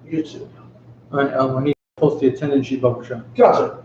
YouTube. All right, I need to post the attendance sheet, Baba Shah. Gotcha.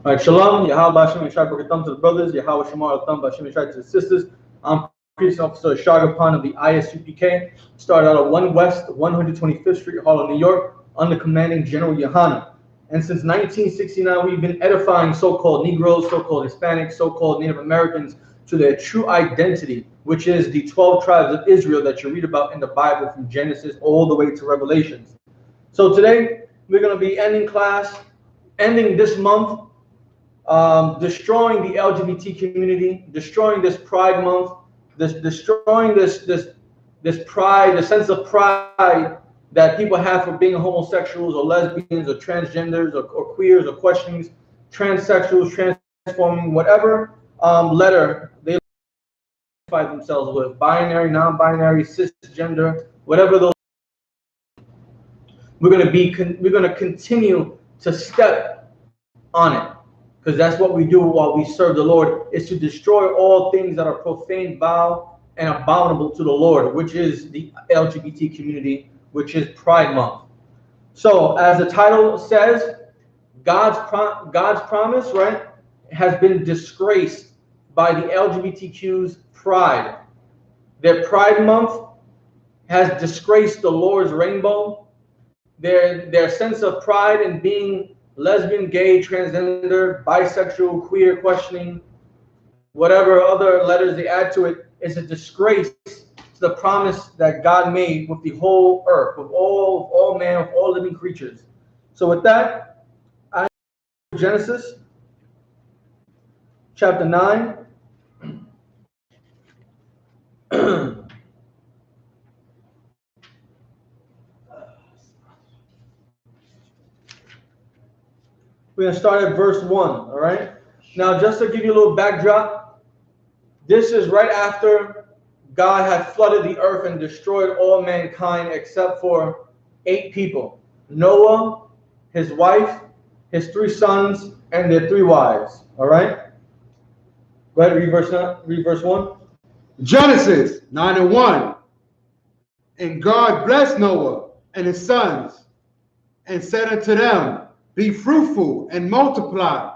All right, Shalom, Yahweh Hashem Yishai B'Katam to the brothers, Yahweh Shemar Atam Hashem Yishai to the sisters. I'm Police Officer Shagapan of the I.S.U.P.K. Started out at 1 West 125th Street, Harlem, New York, under commanding General YAHANNA. And since 1969, we've been edifying so-called Negroes, so-called Hispanics, so-called Native Americans to their true identity, which is the 12 tribes of Israel that you read about in the Bible from Genesis all the way to Revelations. So today, we're going to be ending this month, destroying the LGBT community, destroying this Pride Month, destroying this pride, the sense of pride that people have for being homosexuals or lesbians or transgenders or queers or questionings, transsexuals, transforming, whatever letter they identify themselves with, binary, non-binary, cisgender, whatever those. We're going to continue to step on it, because that's what we do while we serve the Lord, is to destroy all things that are profane, vile, and abominable to the Lord, which is the LGBT community, which is Pride Month. So, as the title says, God's promise, right, has been disgraced by the LGBTQ's pride. Their Pride Month has disgraced the Lord's rainbow. Their sense of pride in being lesbian, gay, transgender, bisexual, queer, questioning, whatever other letters they add to it, is a disgrace to the promise that God made with the whole earth, with all man, with all living creatures. So with that, I Genesis chapter 9. We're going to start at verse 1, all right? Now, just to give you a little backdrop, this is right after God had flooded the earth and destroyed all mankind except for 8 people. Noah, his wife, his 3 sons, and their 3 wives, all right? Go ahead, read verse 1. Genesis 9:1. And God blessed Noah and his sons and said unto them, be fruitful and multiply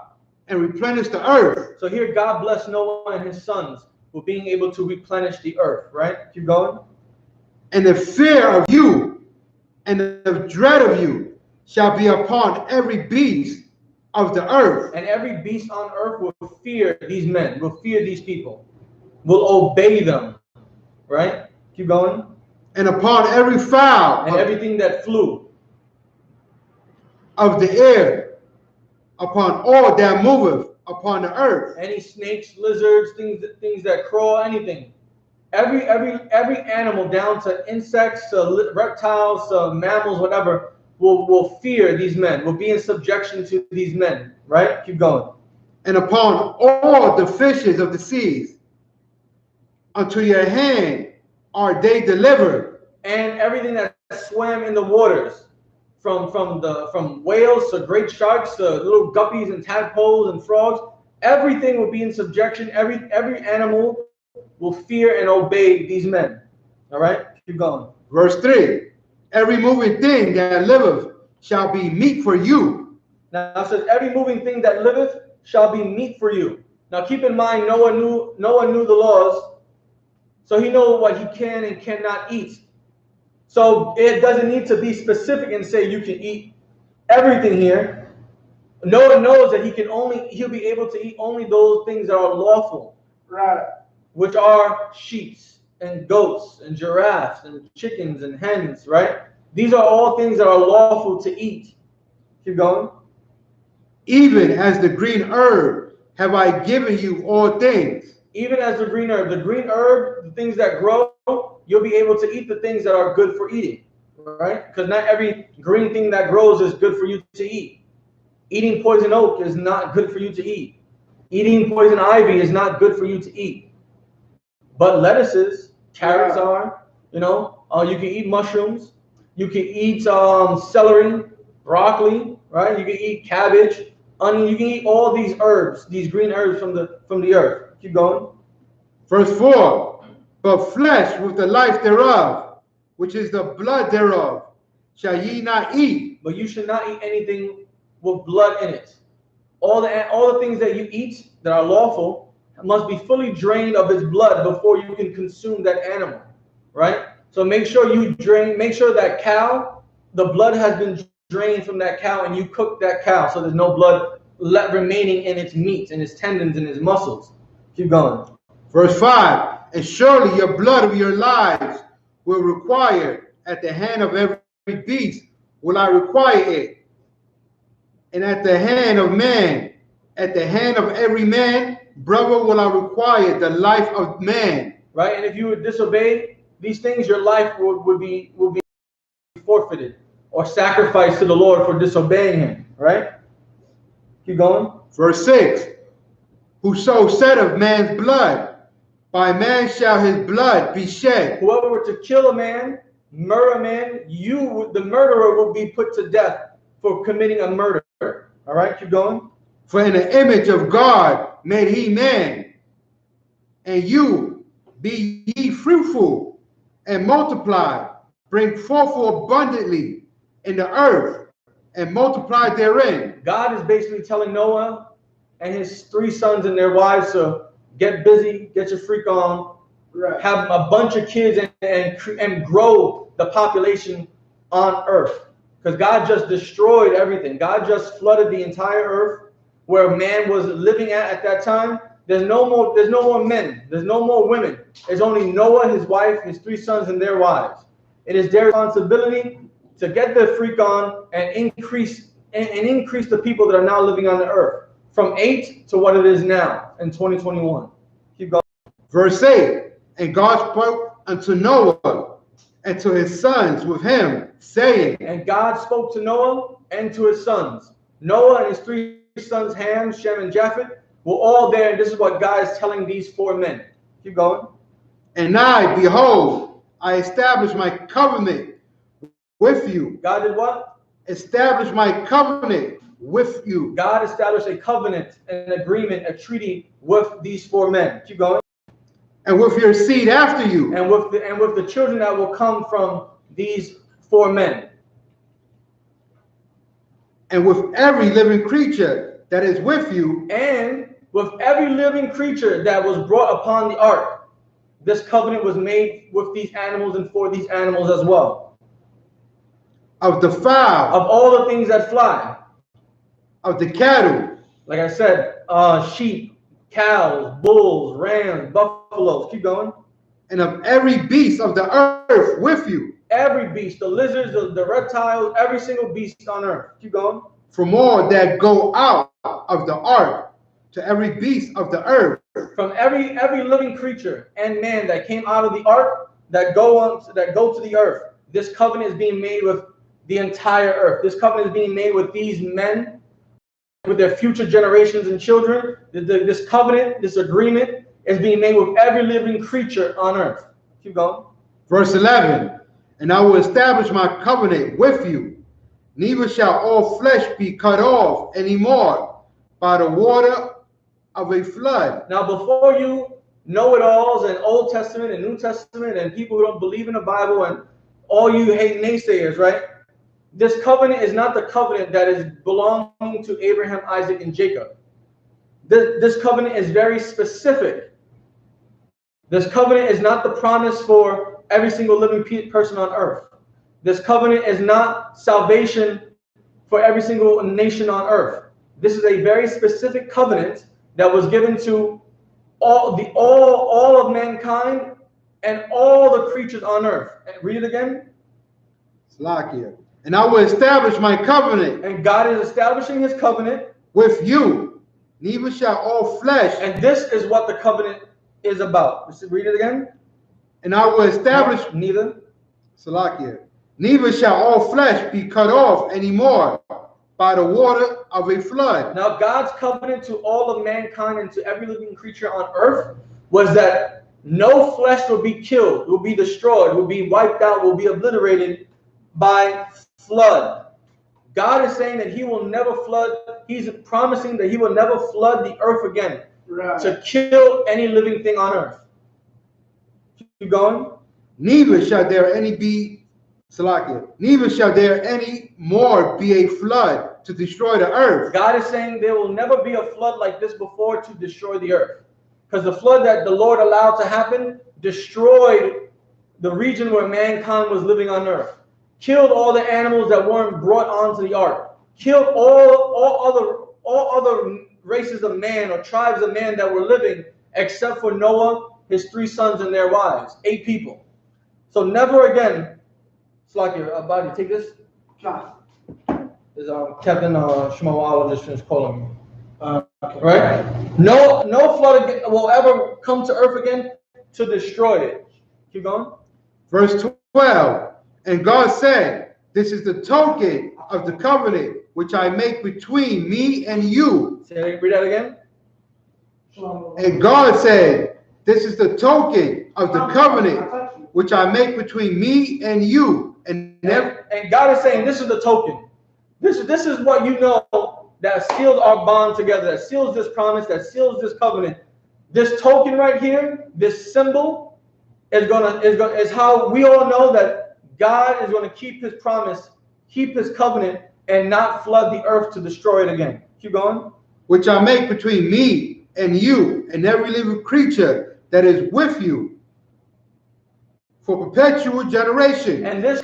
and replenish the earth. So here God blessed Noah and his sons with being able to replenish the earth, right? Keep going. And the fear of you and the dread of you shall be upon every beast of the earth. And every beast on earth will fear these men, will fear these people, will obey them, right? Keep going. And upon every fowl and everything that flew of the air, upon all that moveth upon the earth. Any snakes, lizards, things that crawl, anything. Every animal, down to insects, to reptiles, to mammals, whatever, will fear these men, will be in subjection to these men, right? Keep going. And upon all the fishes of the seas, unto your hand are they delivered. And everything that swam in the waters, from whales to great sharks to little guppies and tadpoles and frogs, everything will be in subjection. Every animal will fear and obey these men. All right, keep going. Verse 3. Every moving thing that liveth shall be meat for you. Now it says, every moving thing that liveth shall be meat for you. Now keep in mind, Noah knew the laws, so he knows what he can and cannot eat. So it doesn't need to be specific and say you can eat everything here. Noah knows that he'll be able to eat only those things that are lawful, Right. which are sheep and goats and giraffes and chickens and hens, right? These are all things that are lawful to eat. Keep going. Even as the green herb have I given you all things. Even as the green herb, the things that grow, you'll be able to eat the things that are good for eating, right? Because not every green thing that grows is good for you to eat. Eating poison oak is not good for you to eat. Eating poison ivy is not good for you to eat. But lettuces, carrots are, you can eat mushrooms. You can eat celery, broccoli, right? You can eat cabbage. You can eat all these herbs, these green herbs from the earth. Keep going. Verse 4, but flesh with the life thereof, which is the blood thereof, shall ye not eat. But you should not eat anything with blood in it. All the things that you eat that are lawful must be fully drained of its blood before you can consume that animal, right? So make sure that cow, the blood has been drained from that cow, and you cook that cow so there's no blood remaining in its meat, in its tendons, and its muscles. Keep going. Verse 5, and surely your blood of your lives will require at the hand of every beast will I require it, and at the hand of man, at the hand of every man, brother, will I require the life of man. Right, and if you would disobey these things, your life will be forfeited or sacrificed to the Lord for disobeying Him. Right? Keep going. Verse 6, whoso sheddeth man's blood, by man shall his blood be shed. Whoever were to kill a man, murder a man, the murderer, will be put to death for committing a murder. All right, keep going. For in the image of God made he man, and you be ye fruitful and multiply, bring forth abundantly in the earth and multiply therein. God is basically telling Noah and his 3 sons and their wives to get busy, get your freak on, right, have a bunch of kids and grow the population on earth. Because God just destroyed everything. God just flooded the entire earth where man was living at that time. There's no more men. There's no more women. It's only Noah, his wife, his 3 sons, and their wives. It is their responsibility to get their freak on and increase the people that are now living on the earth from 8 to what it is now in 2021. Keep going. Verse 8, and God spoke unto Noah and to his sons with him, saying, and God spoke to Noah and to his sons. Noah and his 3 sons, Ham, Shem, and Japheth, were all there, and this is what God is telling these 4 men. Keep going. And I, behold, I establish my covenant with you. God did what? Establish my covenant with you. God established a covenant, an agreement, a treaty with these 4 men. Keep going. And with your seed after you. And with the children that will come from these 4 men. And with every living creature that is with you. And with every living creature that was brought upon the ark. This covenant was made with these animals and for these animals as well. Of the fowl. Of all the things that fly. Of the cattle. Like I said, sheep, cows, bulls, rams, buffaloes. Keep going. And of every beast of the earth with you. Every beast, the lizards, the reptiles, every single beast on earth. Keep going. From all that go out of the ark to every beast of the earth. From every living creature and man that came out of the ark that go to the earth. This covenant is being made with the entire earth. This covenant is being made with these men, with their future generations and children. This covenant, this agreement is being made with every living creature on earth. Keep going. Verse 11, and I will establish my covenant with you, neither shall all flesh be cut off anymore by the water of a flood. Now, before you know-it-alls and Old Testament and New Testament and people who don't believe in the Bible and all you hate naysayers, right? This covenant is not the covenant that is belonging to Abraham, Isaac, and Jacob. This covenant is very specific. This covenant is not the promise for every single living person on earth. This covenant is not salvation for every single nation on earth. This is a very specific covenant that was given to all of mankind and all the creatures on earth. Read it again. Slakia. And I will establish my covenant. And God is establishing his covenant with you. Neither shall all flesh. And this is what the covenant is about. Read it again. And I will establish. Neither. Salakia. Neither shall all flesh be cut off anymore by the water of a flood. Now God's covenant to all of mankind and to every living creature on earth was that no flesh will be killed, will be destroyed, will be wiped out, will be obliterated by flood. God is saying that he will never flood. He's promising that he will never flood the earth again to kill any living thing on earth. Keep going. Neither shall there any be, Salakia, neither shall there any more be a flood to destroy the earth. God is saying there will never be a flood like this before to destroy the earth. Because the flood that the Lord allowed to happen destroyed the region where mankind was living on earth. Killed all the animals that weren't brought onto the ark. Killed all other races of man or tribes of man that were living except for Noah, his 3 sons and their wives. 8 people. So never again. Slakia, Abadi, take this. Is Captain Shemawala just finished calling me. Okay. Right? No flood will ever come to earth again to destroy it. Keep going. Verse 12. And God said, this is the token of the covenant which I make between me and you. Read that again. And God said, this is the token of the covenant which I make between me and you. And God is saying, this is the token. This is what you know that seals our bond together, that seals this promise, that seals this covenant. This token right here, this symbol, is how we all know that God is going to keep his promise, keep his covenant, and not flood the earth to destroy it again. Keep going. Which I make between me and you and every living creature that is with you for perpetual generation. And this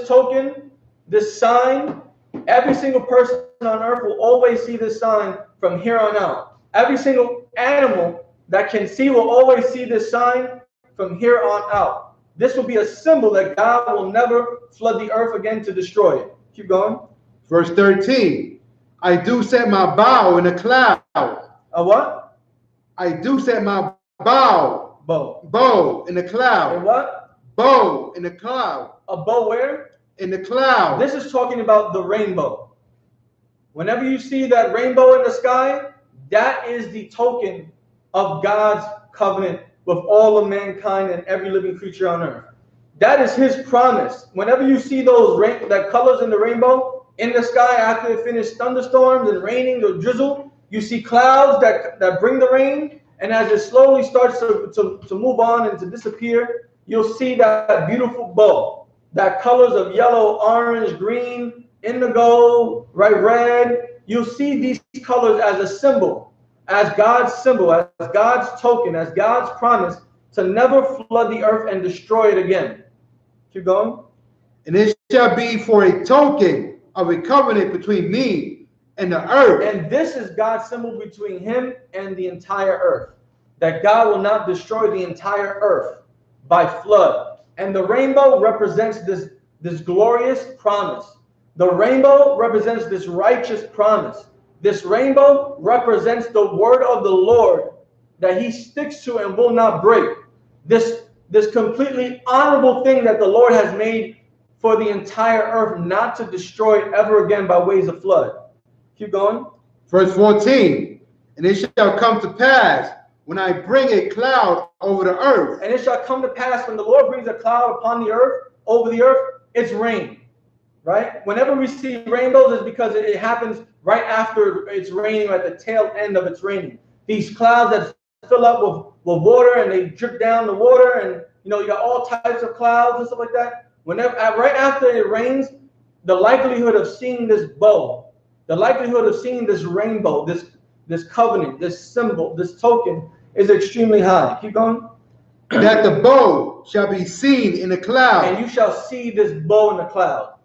token, this sign, every single person on earth will always see this sign from here on out. Every single animal that can see will always see this sign from here on out. This will be a symbol that God will never flood the earth again to destroy it. Keep going. Verse 13. I do set my bow in a cloud. A what? I do set my bow. Bow in the cloud. A what? Bow in the cloud. A bow where? In the cloud. This is talking about the rainbow. Whenever you see that rainbow in the sky, that is the token of God's covenant with all of mankind and every living creature on earth. That is his promise. Whenever you see those that colors in the rainbow in the sky after it finished thunderstorms and raining or drizzle, you see clouds that bring the rain, and as it slowly starts to move on and to disappear, you'll see that beautiful bow, that colors of yellow, orange, green, indigo, red. You'll see these colors as a symbol, as God's symbol, as God's token, as God's promise to never flood the earth and destroy it again. Keep going. And it shall be for a token of a covenant between me and the earth. And this is God's symbol between him and the entire earth, that God will not destroy the entire earth by flood. And the rainbow represents this glorious promise. The rainbow represents this righteous promise. This rainbow represents the word of the Lord that he sticks to and will not break. This completely honorable thing that the Lord has made for the entire earth, not to destroy it ever again by ways of flood. Keep going. Verse 14. And it shall come to pass when I bring a cloud over the earth. And it shall come to pass when the Lord brings a cloud upon the earth, over the earth, it's rain. Right? Whenever we see rainbows, it's because it happens right after it's raining, or at the tail end of its raining. These clouds that fill up with water and they drip down the water, and you got all types of clouds and stuff like that. Whenever right after it rains, the likelihood of seeing this bow, the likelihood of seeing this rainbow, this covenant, this symbol, this token is extremely high. Keep going. That the bow shall be seen in the cloud. And you shall see this bow in the cloud.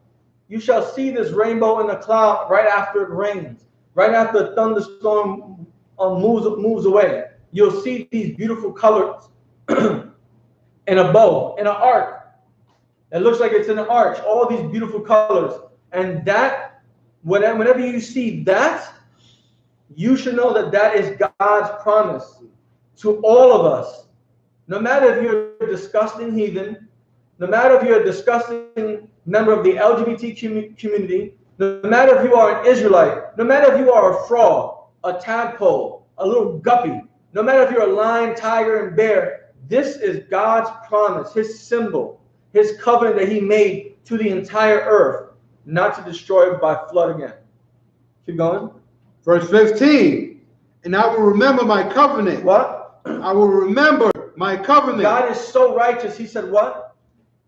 You shall see this rainbow in the cloud right after it rains, right after the thunderstorm moves away. You'll see these beautiful colors in a bow, in an arc. It looks like it's in an arch, all these beautiful colors. And that, whenever you see that, you should know that that is God's promise to all of us. No matter if you're a disgusting heathen, no matter if you're a disgusting member of the LGBT community, no matter if you are an Israelite, no matter if you are a frog, a tadpole, a little guppy, no matter if you're a lion, tiger, and bear, this is God's promise, his symbol, his covenant that he made to the entire earth. not to destroy it by flood again. Keep going. Verse 15. And I will remember my covenant. What? I will remember my covenant. God is so righteous. He said what?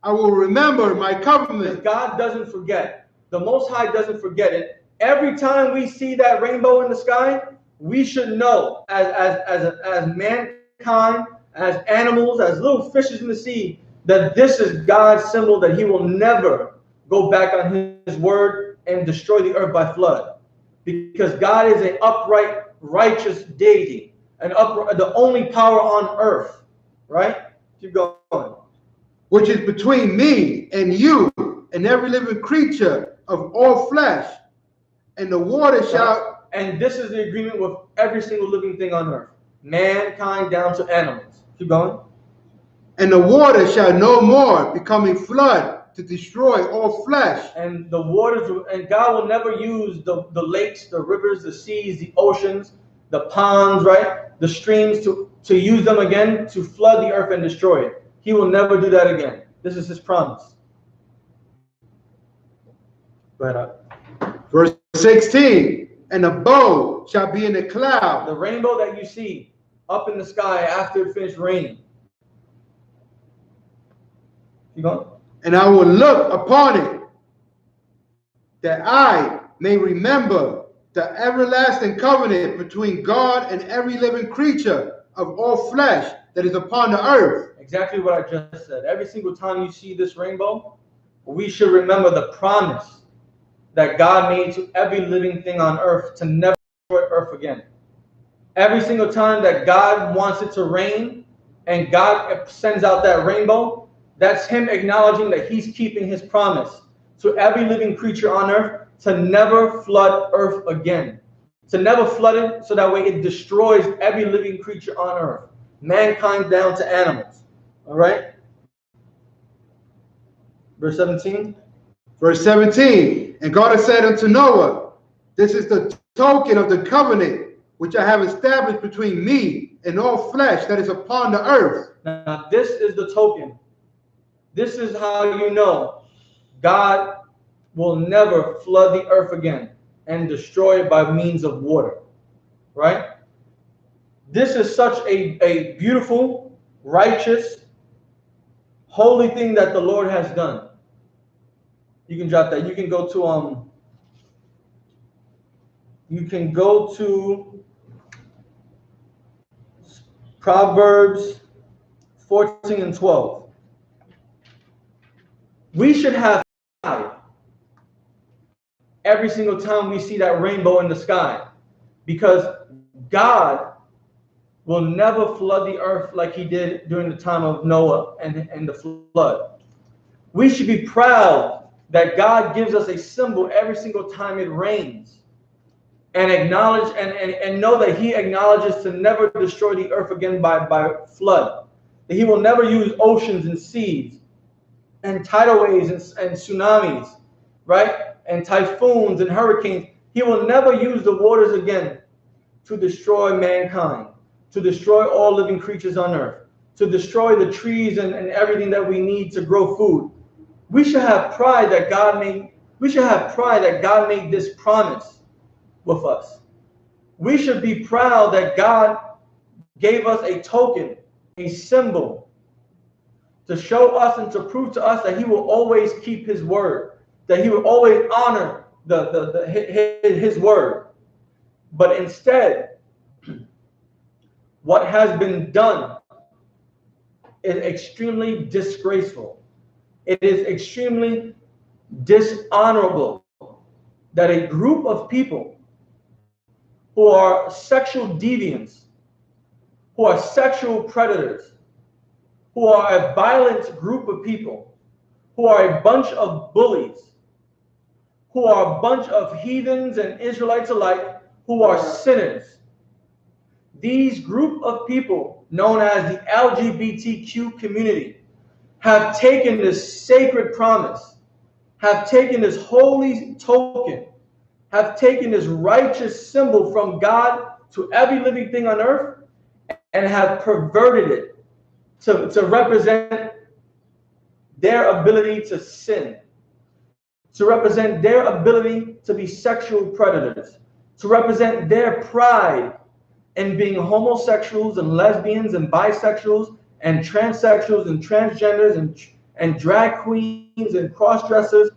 I will remember my covenant. God doesn't forget. The Most High doesn't forget it. Every time we see that rainbow in the sky, we should know as mankind, as animals, as little fishes in the sea, that this is God's symbol, that he will never go back on his word and destroy the earth by flood. Because God is an upright, righteous deity, the only power on earth. Right? Keep going. Which is between me and you and every living creature of all flesh. And the water shall... And this is the agreement with every single living thing on earth. Mankind down to animals. Keep going. And the water shall no more become a flood to destroy all flesh. And the waters, and God will never use the lakes, the rivers, the seas, the oceans, the ponds, right? The streams to use them again to flood the earth and destroy it. He will never do that again. This is his promise. Right up. Verse 16. And the bow shall be in the cloud. The rainbow that you see up in the sky after it finished raining. You going? And I will look upon it, that I may remember the everlasting covenant between God and every living creature of all flesh that is upon the earth. Exactly what I just said. Every single time you see this rainbow, we should remember the promise that God made to every living thing on earth to never destroy earth again. Every single time that God wants it to rain and God sends out that rainbow, that's him acknowledging that he's keeping his promise to every living creature on earth to never flood earth again. To never flood it so that way it destroys every living creature on earth. Mankind down to animals. All right? Verse 17. Verse 17. And God has said unto Noah, this is the token of the covenant which I have established between me and all flesh that is upon the earth. Now this is the token. This is how you know God will never flood the earth again and destroy it by means of water. Right? This is such a beautiful, righteous, holy thing that the Lord has done. You can drop that. You can go to Proverbs 14 and 12. We should have pride every single time we see that rainbow in the sky, because God will never flood the earth like he did during the time of Noah and the flood. We should be proud that God gives us a symbol every single time it rains, and acknowledge and know that he acknowledges to never destroy the earth again by flood. That he will never use oceans and seas and tidal waves and tsunamis, right? And typhoons and hurricanes. He will never use the waters again to destroy mankind, to destroy all living creatures on earth, to destroy the trees and everything that we need to grow food. We should have pride that God made. We should have pride that God made this promise with us. We should be proud that God gave us a token, a symbol, to show us and to prove to us that he will always keep his word, that he will always honor his word. But instead, what has been done is extremely disgraceful. It is extremely dishonorable that a group of people who are sexual deviants, who are sexual predators, who are a violent group of people, who are a bunch of bullies, who are a bunch of heathens and Israelites alike, who are sinners. These group of people, known as the LGBTQ community, have taken this sacred promise, have taken this holy token, have taken this righteous symbol from God to every living thing on earth, and have perverted it to represent their ability to sin, to represent their ability to be sexual predators, to represent their pride in being homosexuals and lesbians and bisexuals and transsexuals and transgenders and drag queens and cross-dressers.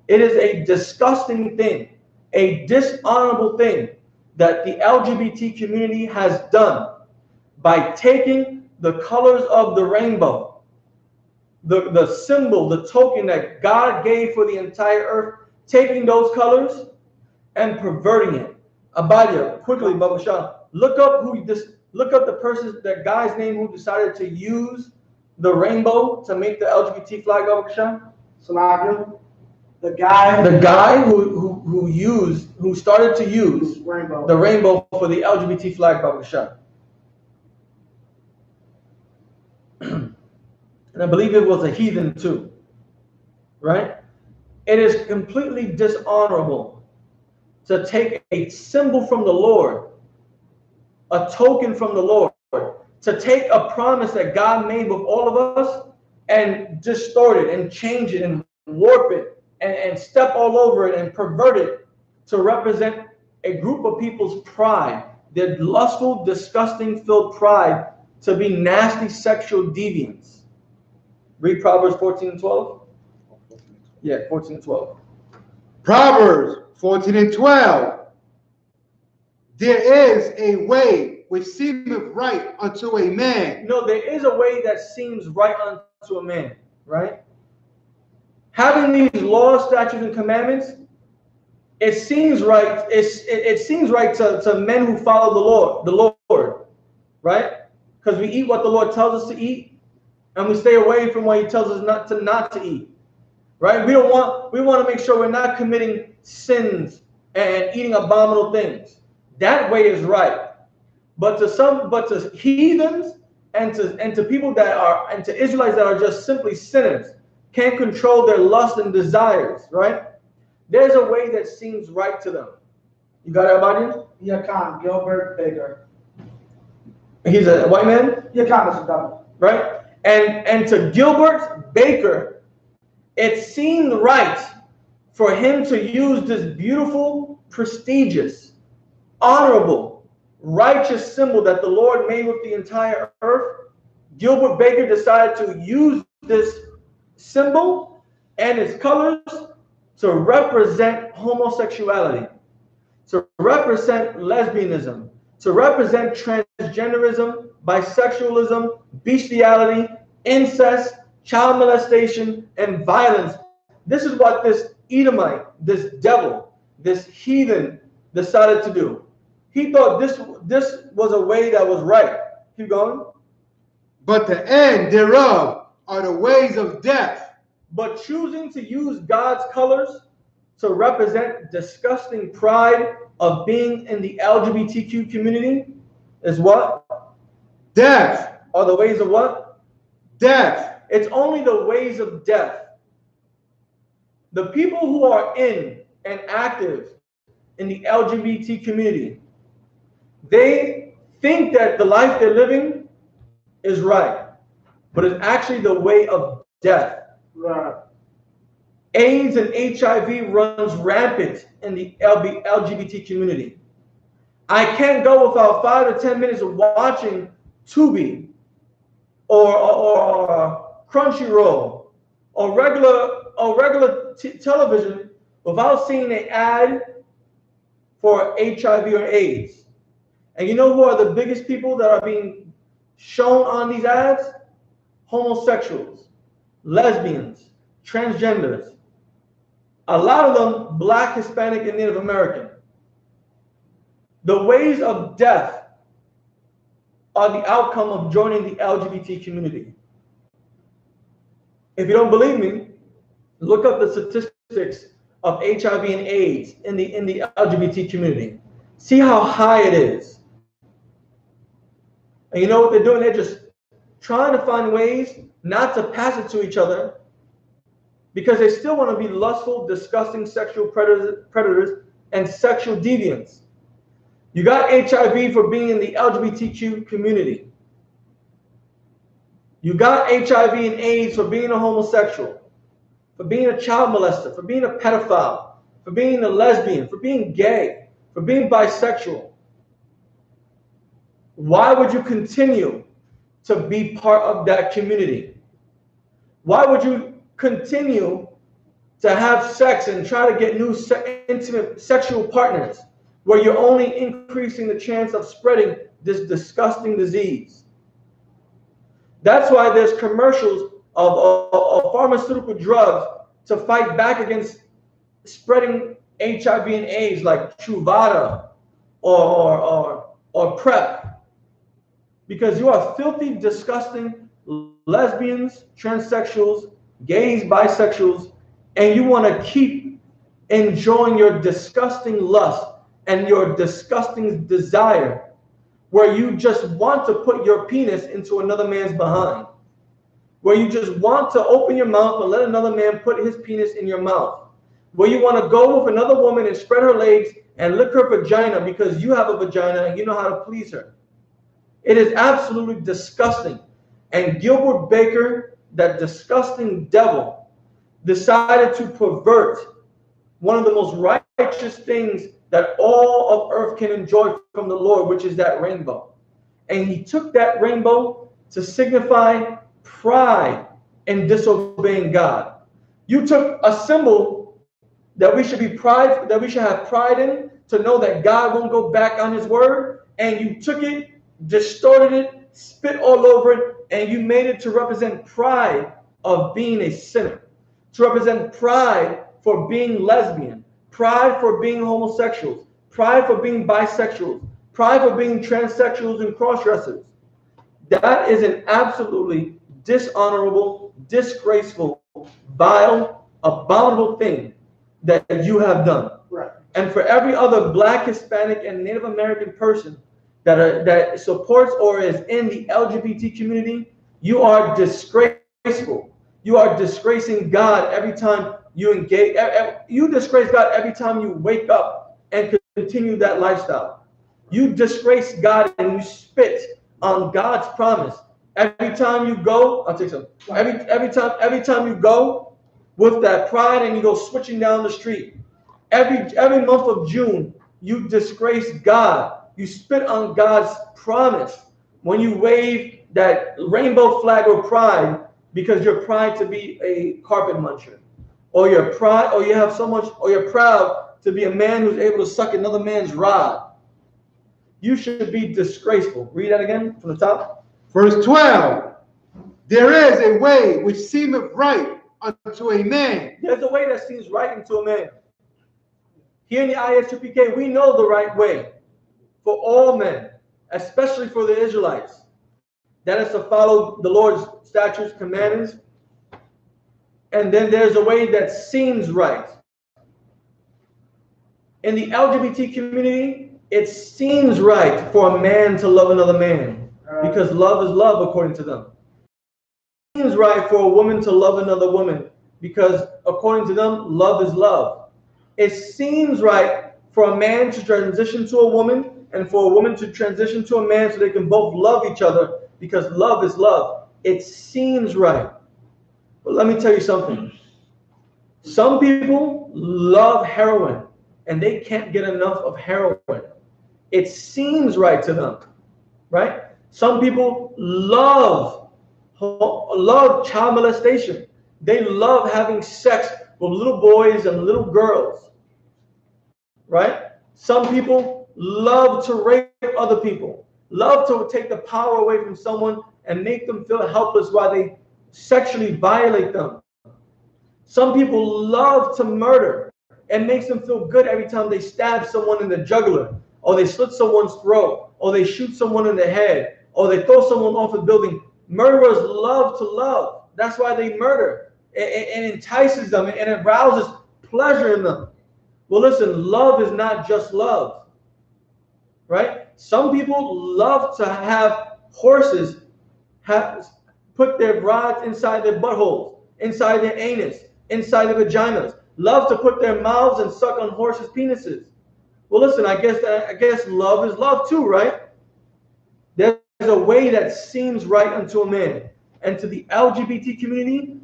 It is a disgusting thing, a dishonorable thing that the LGBT community has done by taking the colors of the rainbow, the symbol, the token that God gave for the entire earth, taking those colors and perverting it. Abadia, quickly, Baba Shah, look up the person, that guy's name who decided to use the rainbow to make the LGBT flag, Baba Shah. Salaam. The guy who started to use the rainbow for the LGBT flag, Baba Shah. And I believe it was a heathen too, right? It is completely dishonorable to take a symbol from the Lord, a token from the Lord, to take a promise that God made with all of us and distort it and change it and warp it and step all over it and pervert it to represent a group of people's pride, their lustful, disgusting, filled pride to be nasty sexual deviants. Read Proverbs 14:12. Yeah, 14:12. Proverbs 14:12. There is a way which seemeth right unto a man. No, there is a way that seems right unto a man, right? Having these laws, statutes, and commandments, it seems right. It seems right to men who follow the Lord, right? Because we eat what the Lord tells us to eat, and we stay away from what He tells us not to eat, right? We want to make sure we're not committing sins and eating abominable things. That way is right. But to heathens and to people and to Israelites that are just simply sinners, can't control their lust and desires, right? There's a way that seems right to them. You got it, Abadian? Yakan, Gilbert Baker. He's a white man? Yakan is a double. Right? And to Gilbert Baker, it seemed right for him to use this beautiful, prestigious, honorable, righteous symbol that the Lord made with the entire earth. Gilbert Baker decided to use this symbol and its colors to represent homosexuality, to represent lesbianism, to represent transgenderism, bisexualism, bestiality, incest, child molestation, and violence. This is what this Edomite, this devil, this heathen decided to do. He thought this was a way that was right. Keep going. But the end thereof are the ways of death. But choosing to use God's colors to represent disgusting pride of being in the LGBTQ community is what? Death. Are the ways of what? Death. It's only the ways of death. The people who are in and active in the LGBT community, they think that the life they're living is right, but it's actually the way of death. Right. AIDS and HIV runs rampant in the LGBT community. I can't go without 5 to 10 minutes of watching Tubi or Crunchyroll or regular television without seeing an ad for HIV or AIDS. And you know who are the biggest people that are being shown on these ads? Homosexuals, lesbians, transgenders. A lot of them Black, Hispanic, and Native American. The ways of death are the outcome of joining the LGBT community. If you don't believe me, look up the statistics of HIV and AIDS in the LGBT community. See how high it is. And you know what they're doing? They're just trying to find ways not to pass it to each other because they still want to be lustful, disgusting sexual predators and sexual deviants. You got HIV for being in the LGBTQ community. You got HIV and AIDS for being a homosexual. for being a child molester, for being a pedophile, for being a lesbian, for being gay, for being bisexual, why would you continue to be part of that community? Why would you continue to have sex and try to get new intimate sexual partners where you're only increasing the chance of spreading this disgusting disease? That's why there's commercials of pharmaceutical drugs to fight back against spreading HIV and AIDS, like Truvada or PrEP, because you are filthy, disgusting lesbians, transsexuals, gays, bisexuals, and you want to keep enjoying your disgusting lust and your disgusting desire, where you just want to put your penis into another man's behind, where you just want to open your mouth and let another man put his penis in your mouth, where you want to go with another woman and spread her legs and lick her vagina because you have a vagina and you know how to please her. It is absolutely disgusting. And Gilbert Baker, that disgusting devil, decided to pervert one of the most righteous things that all of earth can enjoy from the Lord, which is that rainbow. And he took that rainbow to signify pride in disobeying God. You took a symbol that we should be pride, that we should have pride in, to know that God won't go back on his word, and you took it, distorted it, spit all over it, and you made it to represent pride of being a sinner, to represent pride for being lesbian, pride for being homosexuals, pride for being bisexuals, pride for being transsexuals and cross-dressers. That is an absolutely dishonorable, disgraceful, vile, abominable thing that you have done. Right. And for every other Black, Hispanic, and Native American person that supports or is in the LGBT community, you are disgraceful. You are disgracing God every time you engage. You disgrace God every time you wake up and continue that lifestyle. You disgrace God and you spit on God's promise every time you go. I'll take some. Every time you go with that pride and you go switching down the street. Every month of June, you disgrace God. You spit on God's promise when you wave that rainbow flag of pride, because you're proud to be a carpet muncher, or you're proud, or you have so much, or you're proud to be a man who's able to suck another man's rod. You should be disgraceful. Read that again from the top. Verse 12. There is a way which seemeth right unto a man. There's a way that seems right unto a man. Here in the I.S.U.P.K, we know the right way for all men, especially for the Israelites. That is to follow the Lord's statutes, commandments. And then there's a way that seems right. In the LGBT community, it seems right for a man to love another man, because love is love according to them. It seems right for a woman to love another woman, because according to them, love is love. It seems right for a man to transition to a woman, and for a woman to transition to a man, so they can both love each other, because love is love. It seems right. But let me tell you something. Some people love heroin and they can't get enough of heroin. It seems right to them, right? Some people love child molestation. They love having sex with little boys and little girls, right? Some people love to rape other people, love to take the power away from someone and make them feel helpless while they sexually violate them. Some people love to murder. It makes them feel good every time they stab someone in the jugular, or they slit someone's throat, or they shoot someone in the head, or they throw someone off a building. Murderers love to love. That's why they murder. It entices them and it arouses pleasure in them. Well, listen, love is not just love, right? Some people love to have horses put their rods inside their buttholes, inside their anus, inside their vaginas. Love to put their mouths and suck on horses' penises. Well, listen, I guess love is love too, right? There's a way that seems right unto a man. And to the LGBT community,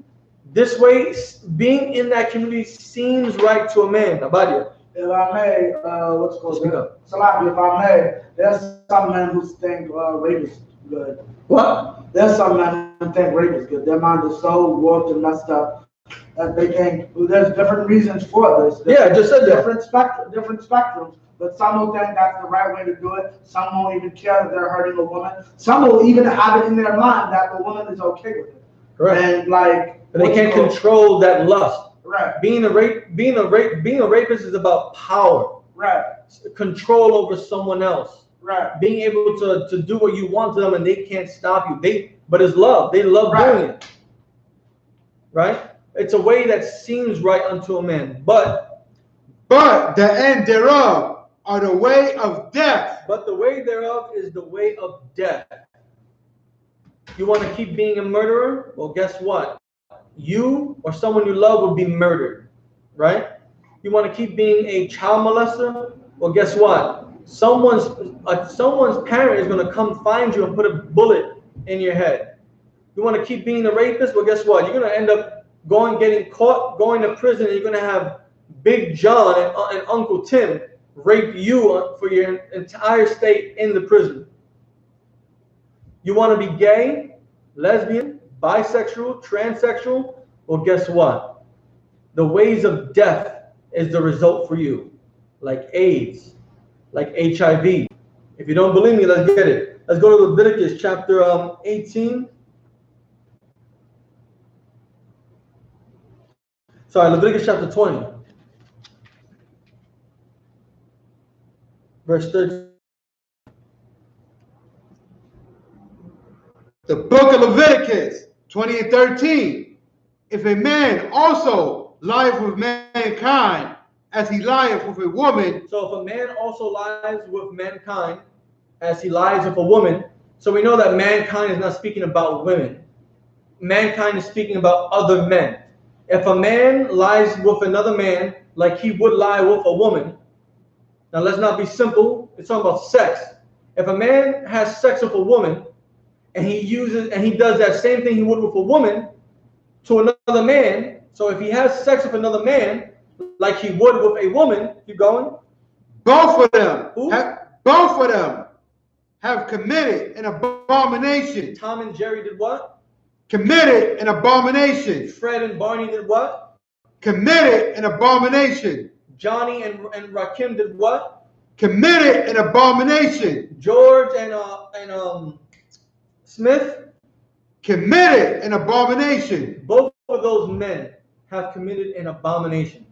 This way, being in that community seems right to a man. Abadia. If I may, what's it Speak called? up. Salam, if I may, there's some men who think rape is good. What? There's some men who think rape is good. Their mind is so warped and messed up that they think there's different reasons for this. Yeah, I just said that. Different spectrums. But some will think that's the right way to do it. Some won't even care that they're hurting a woman. Some will even have it in their mind that the woman is okay with it. Correct. And like, But they can't control that lust. right. Being a rapist is about power. Right. Control over someone else. Right. Being able to do what you want to them and they can't stop you. But it's love. They love Right. doing it. Right? It's a way that seems right unto a man. But the end thereof are the way of death. But the way thereof is the way of death. You want to keep being a murderer? Well, guess what? You or someone you love will be murdered. Right? You want to keep being a child molester? Well, guess what? Someone's parent is going to come find you and put a bullet in your head. You want to keep being a rapist? Well, guess what? You're going to end up getting caught, going to prison, and you're going to have Big John and Uncle Tim rape you for your entire stay in the prison. You want to be gay, lesbian, bisexual, transsexual? Well, guess what? The ways of death is the result for you, like AIDS, like HIV. If you don't believe me, let's get it. Let's go to Leviticus chapter 18. Sorry, Leviticus chapter 20. Verse 13. The book of Leviticus 20 and 13. If a man also lieth with mankind as he lieth with a woman. So if a man also lies with mankind as he lies with a woman, so we know that mankind is not speaking about women. Mankind is speaking about other men. If a man lies with another man like he would lie with a woman, now let's not be simple, it's talking about sex. If a man has sex with a woman and he does that same thing he would with a woman to another man, so if he has sex with another man like he would with a woman, keep going. Both of them have committed an abomination. Tom and Jerry did what? Committed an abomination. Fred and Barney did what? Committed an abomination. Johnny and Rakim did what? Committed an abomination. George and Smith committed an abomination. Both of those men have committed an abomination.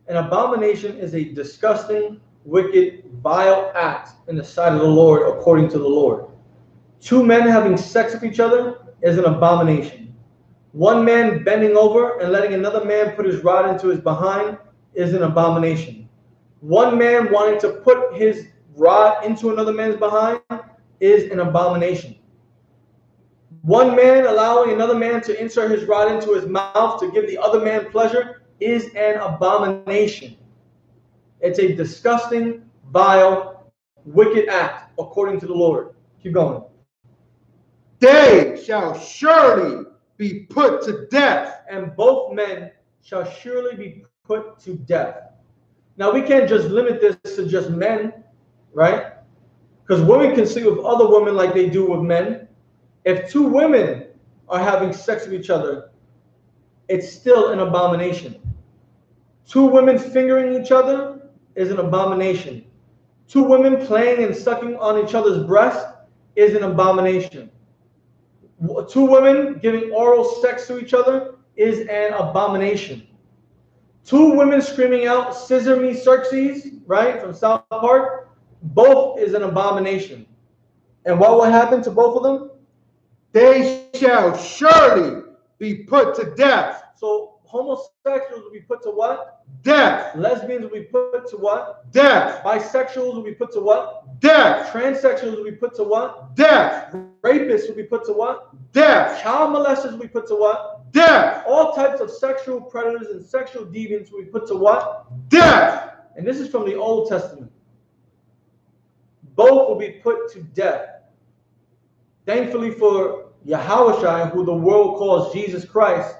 An abomination is a disgusting, wicked, vile act in the sight of the Lord, according to the Lord. Two men having sex with each other is an abomination. One man bending over and letting another man put his rod into his behind is an abomination. One man wanting to put his rod into another man's behind is an abomination. One man allowing another man to insert his rod into his mouth to give the other man pleasure is an abomination. It's a disgusting, vile, wicked act according to the Lord. Keep going. They shall surely be put to death. And both men shall surely be put to death. Now we can't just limit this to just men, right? Because women can sleep with other women like they do with men. If two women are having sex with each other, it's still an abomination. Two women fingering each other is an abomination. Two women playing and sucking on each other's breast is an abomination. Two women giving oral sex to each other is an abomination. Two women screaming out, "Scissor me, Xerxes," right, from South Park, both is an abomination. And what will happen to both of them? They shall surely be put to death. So homosexuals will be put to what? Death. Lesbians will be put to what? Death. Bisexuals will be put to what? Death. Transsexuals will be put to what? Death. Rapists will be put to what? Death. Child molesters will be put to what? Death. All types of sexual predators and sexual deviants will be put to what? Death. And this is from the Old Testament. Both will be put to death. Thankfully for Yahushua, who the world calls Jesus Christ,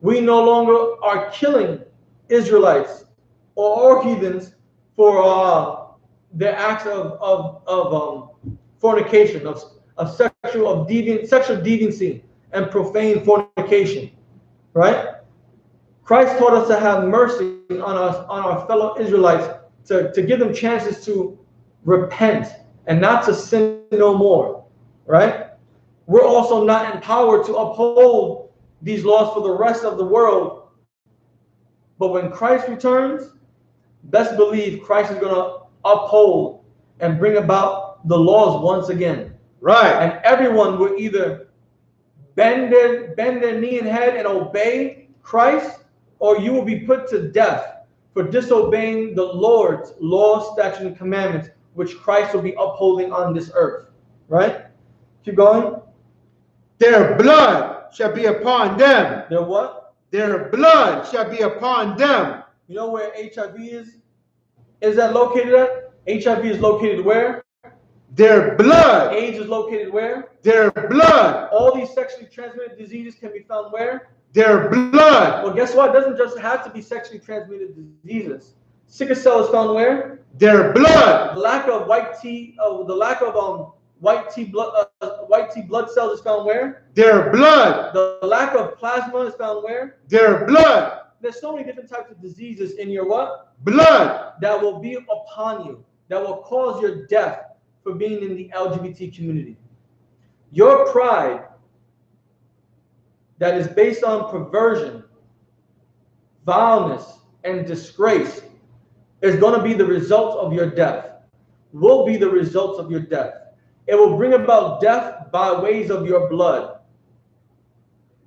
We no longer are killing Israelites or heathens for their acts of fornication, of sexual deviancy and profane fornication, right? Christ taught us to have mercy on our fellow Israelites, to give them chances to repent and not to sin no more, right? We're also not empowered to uphold these laws for the rest of the world. But when Christ returns, best believe Christ is going to uphold and bring about the laws once again. Right. And everyone will either bend their knee and head and obey Christ, or you will be put to death for disobeying the Lord's laws, statutes, and commandments, which Christ will be upholding on this earth. Right? Keep going. Their blood shall be upon them. Their what? Their blood shall be upon them. You know where HIV is? Is that located at? HIV is located where? Their blood. AIDS is located where? Their blood. All these sexually transmitted diseases can be found where? Their blood. Well, guess what? It doesn't just have to be sexually transmitted diseases. Sickle cell is found where? Their blood. The lack of white T blood cells is found where? Their blood. The lack of plasma is found where? Their blood. There's so many different types of diseases in your what? Blood. That will be upon you, that will cause your death for being in the LGBT community. Your pride that is based on perversion, vileness, and disgrace is going to be the result of your death, will be the results of your death. It will bring about death by ways of your blood.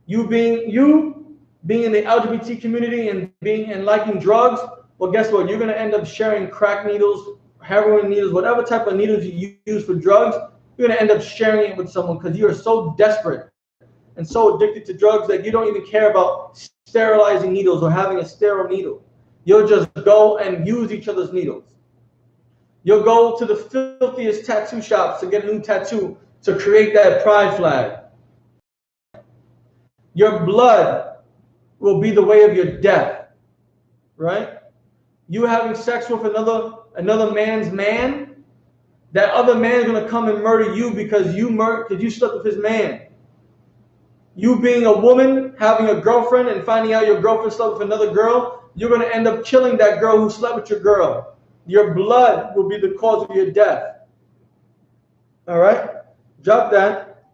You being in the LGBT community and liking drugs, well, guess what? You're going to end up sharing crack needles, heroin needles, whatever type of needles you use for drugs. You're going to end up sharing it with someone because you are so desperate and so addicted to drugs that you don't even care about sterilizing needles or having a sterile needle. You'll just go and use each other's needles. You'll go to the filthiest tattoo shops to get a new tattoo to create that pride flag. Your blood will be the way of your death, right? You having sex with another man's man, that other man is going to come and murder you because you slept with his man. You being a woman, having a girlfriend and finding out your girlfriend slept with another girl, you're going to end up killing that girl who slept with your girl. Your blood will be the cause of your death. All right? Drop that.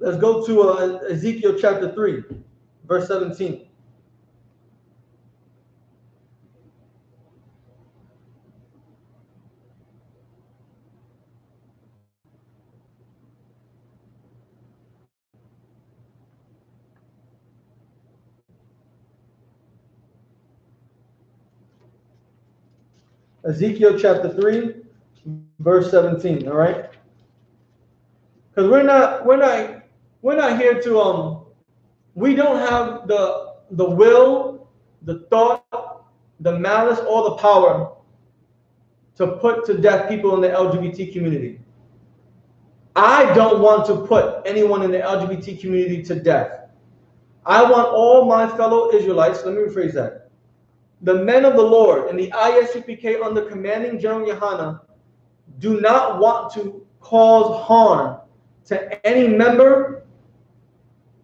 Let's go to Ezekiel chapter 3, verse 17. Ezekiel chapter 3, verse 17, all right? Because we're not here to we don't have the will, the thought, the malice, or the power to put to death people in the LGBT community. I don't want to put anyone in the LGBT community to death. I want all my fellow Israelites, let me rephrase that. The men of the Lord and the I.S.U.P.K under commanding General YAHANNA do not want to cause harm to any member,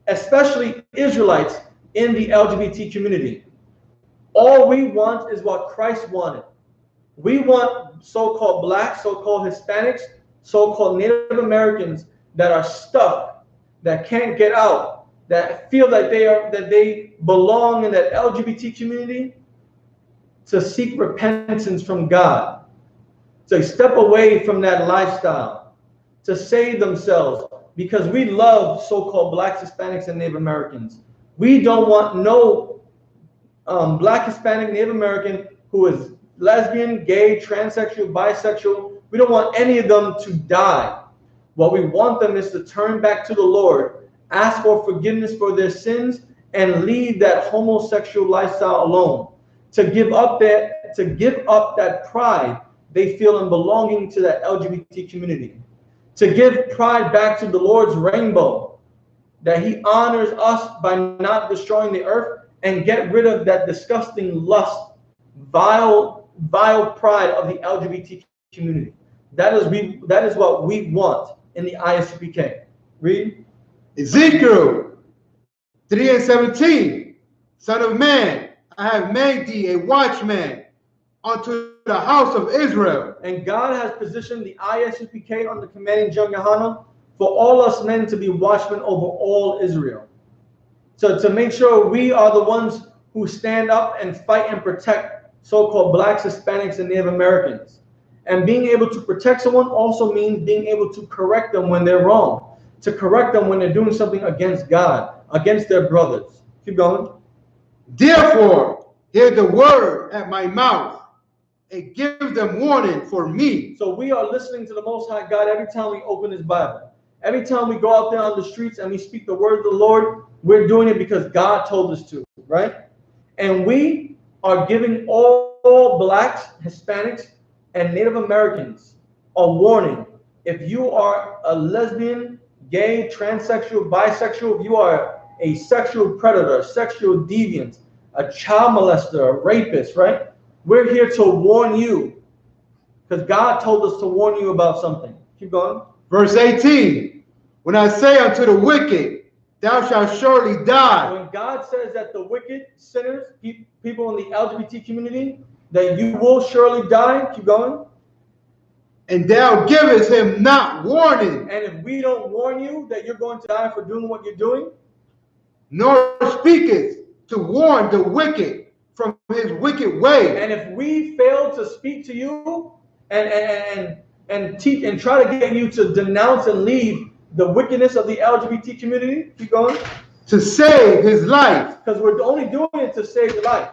especially Israelites, in the LGBT community. All we want is what Christ wanted. We want so-called blacks, so-called Hispanics, so-called Native Americans that are stuck, that can't get out, that feel that they belong in that LGBT community, to seek repentance from God, to step away from that lifestyle, to save themselves, because we love so-called blacks, Hispanics, and Native Americans. We don't want no black, Hispanic, Native American who is lesbian, gay, transsexual, bisexual. We don't want any of them to die. What we want them is to turn back to the Lord, ask for forgiveness for their sins, and leave that homosexual lifestyle alone. To give up that pride they feel in belonging to that LGBT community. To give pride back to the Lord's rainbow, that he honors us by not destroying the earth and get rid of that disgusting lust, vile pride of the LGBT community. That is what we want in the ISUPK. Read. Ezekiel 3:17. Son of man, I have made thee a watchman unto the house of Israel. And God has positioned the ISUPK under commanding John YAHANNA for all us men to be watchmen over all Israel. So to make sure we are the ones who stand up and fight and protect so-called blacks, Hispanics, and Native Americans. And being able to protect someone also means being able to correct them when they're wrong, to correct them when they're doing something against God, against their brothers. Keep going. Therefore, hear the word at my mouth and give them warning for me. So we are listening to the Most High God every time we open His Bible. Every time we go out there on the streets and we speak the word of the Lord, we're doing it because God told us to, right? And we are giving all blacks, Hispanics, and Native Americans a warning. If you are a lesbian, gay, transsexual, bisexual, if you are a sexual predator, sexual deviant, a child molester, a rapist, right? We're here to warn you because God told us to warn you about something. Keep going. Verse 18. When I say unto the wicked, thou shalt surely die. When God says that the wicked sinners, people in the LGBT community, that you will surely die. Keep going. And thou givest him not warning. And if we don't warn you that you're going to die for doing what you're doing, nor speakest to warn the wicked from his wicked way. And if we fail to speak to you and teach and try to get you to denounce and leave the wickedness of the LGBT community, keep going. To save his life. Because we're only doing it to save your life.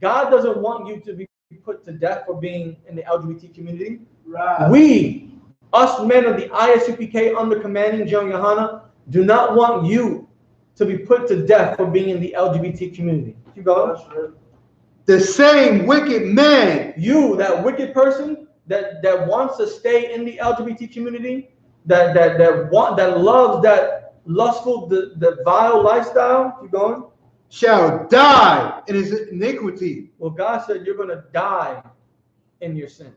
God doesn't want you to be put to death for being in the LGBT community. Right. We, us men of the I.S.U.P.K. under commanding John YAHANNA, do not want you to be put to death for being in the LGBT community. Keep going. The same wicked man. You, that wicked person that wants to stay in the LGBT community, that loves that lustful, the vile lifestyle. Keep going. Shall die in his iniquity. Well, God said you're going to die in your sin.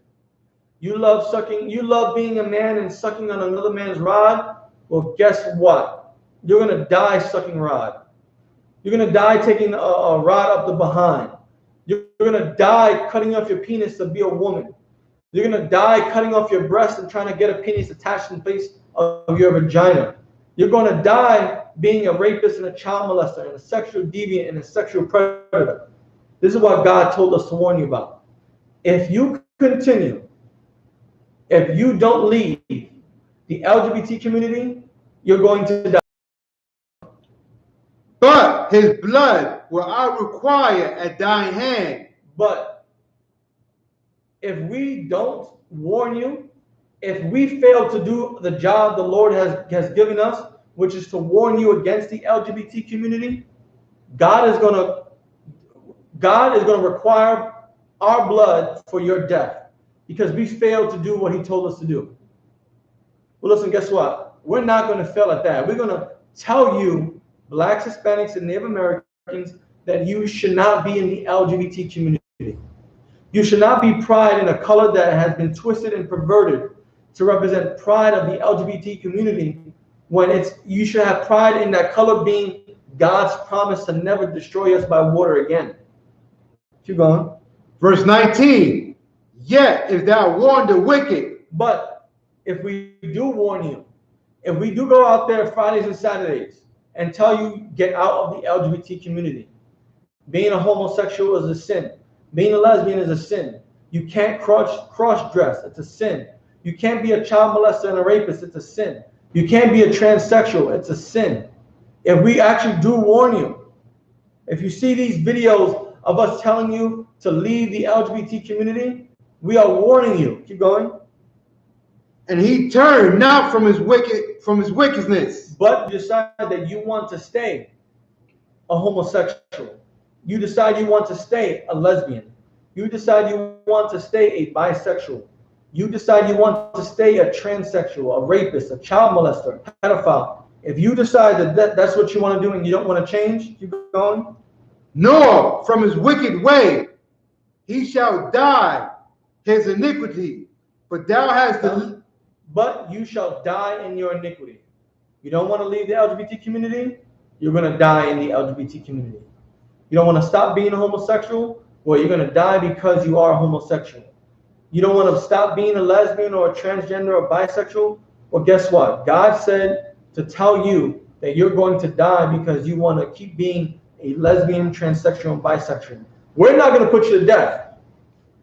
You love being a man and sucking on another man's rod. Well, guess what? You're going to die sucking rod. You're going to die taking a rod up the behind. You're going to die cutting off your penis to be a woman. You're going to die cutting off your breast and trying to get a penis attached in the place of your vagina. You're going to die being a rapist and a child molester and a sexual deviant and a sexual predator. This is what God told us to warn you about. If you continue, if you don't leave the LGBT community, you're going to die. But his blood will I require at thine hand. But if we don't warn you, if we fail to do the job the Lord has given us, which is to warn you against the LGBT community, God is going to require our blood for your death because we failed to do what He told us to do. Well, listen, guess what? We're not going to fail at that. We're going to tell you, blacks, Hispanics, and Native Americans, that you should not be in the LGBT community. You should not be pride in a color that has been twisted and perverted to represent pride of the LGBT community, when you should have pride in that color being God's promise to never destroy us by water again. Keep going. Verse 19. Yet if thou warn the wicked. But if we do warn you, if we do go out there Fridays and Saturdays and tell you get out of the LGBT community, being a homosexual is a sin. Being a lesbian is a sin. You can't cross dress. It's a sin. You can't be a child molester and a rapist. It's a sin. You can't be a transsexual. It's a sin. If we actually do warn you, if you see these videos of us telling you to leave the LGBT community, we are warning you. Keep going. And he turned not from his wickedness. But you decide that you want to stay a homosexual. You decide you want to stay a lesbian. You decide you want to stay a bisexual. You decide you want to stay a transsexual, a rapist, a child molester, a pedophile. If you decide that that's what you want to do and you don't want to change, keep going. Nor from his wicked way he shall die his iniquity, but thou hast the But you shall die in your iniquity. You don't want to leave the LGBT community, you're going to die in the LGBT community. You don't want to stop being a homosexual, well, you're going to die because you are a homosexual. You don't want to stop being a lesbian or a transgender or bisexual, well, guess what? God said to tell you that you're going to die because you want to keep being a lesbian, transsexual, and bisexual. We're not going to put you to death.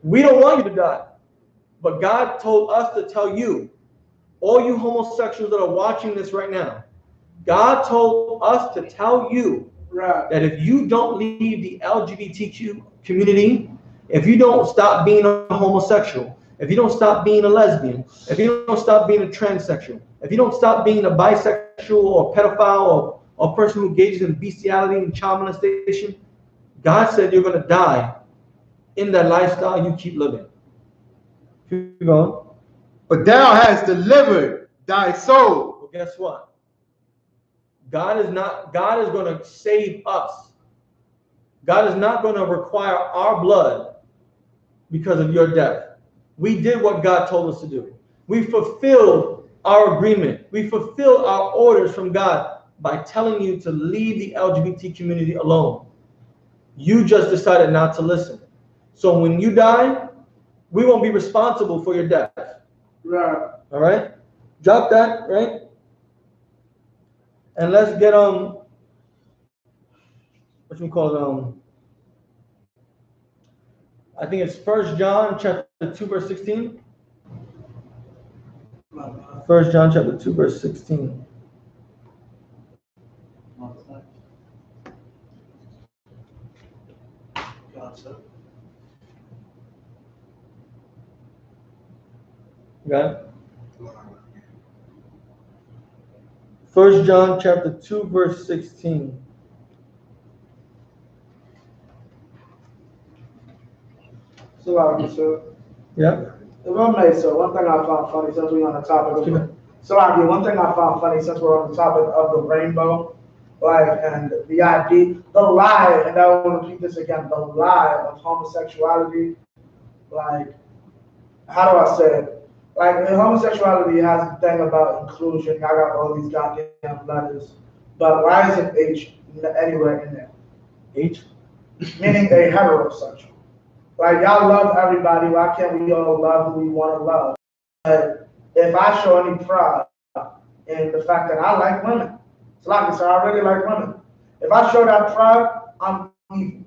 We don't want you to die. But God told us to tell you, all you homosexuals that are watching this right now, God told us to tell you that if you don't leave the LGBTQ community, if you don't stop being a homosexual, if you don't stop being a lesbian, if you don't stop being a transsexual, if you don't stop being a bisexual or pedophile or a person who engages in bestiality and child molestation, God said you're going to die in that lifestyle you keep living. Keep going. But thou hast delivered thy soul. Well, guess what? God is going to save us. God is not going to require our blood because of your death. We did what God told us to do. We fulfilled our agreement. We fulfilled our orders from God by telling you to leave the LGBT community alone. You just decided not to listen. So when you die, we won't be responsible for your death. Right. All right? Drop that, right? And let's get what you call I think it's 1 John chapter 2 verse 16. 1 John chapter 2 verse 16. Okay. 1 John chapter 2 verse 16. So, Yeah. if I may, so one thing I found funny since we're on the topic of one thing I found funny since we're on the topic of the rainbow, like, and the idea, the lie, and I want to repeat this again, the lie of homosexuality, like, how do I say it? Like, homosexuality has the thing about inclusion. I got all these goddamn letters, but why isn't H anywhere in there? H? Meaning a heterosexual. Like, y'all love everybody. Why can't we all love who we want to love? But if I show any pride in the fact that I like women, it's like I said, I really like women. If I show that pride, I'm evil.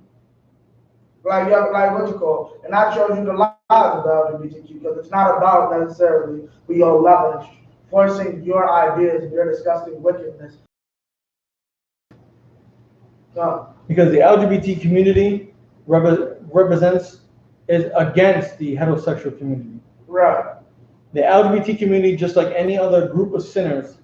Like what you call, and I showed you the lies about LGBTQ because it's not about necessarily we all love it. Forcing your ideas and your disgusting wickedness. No. Because the LGBT community is against the heterosexual community. Right. The LGBT community, just like any other group of sinners,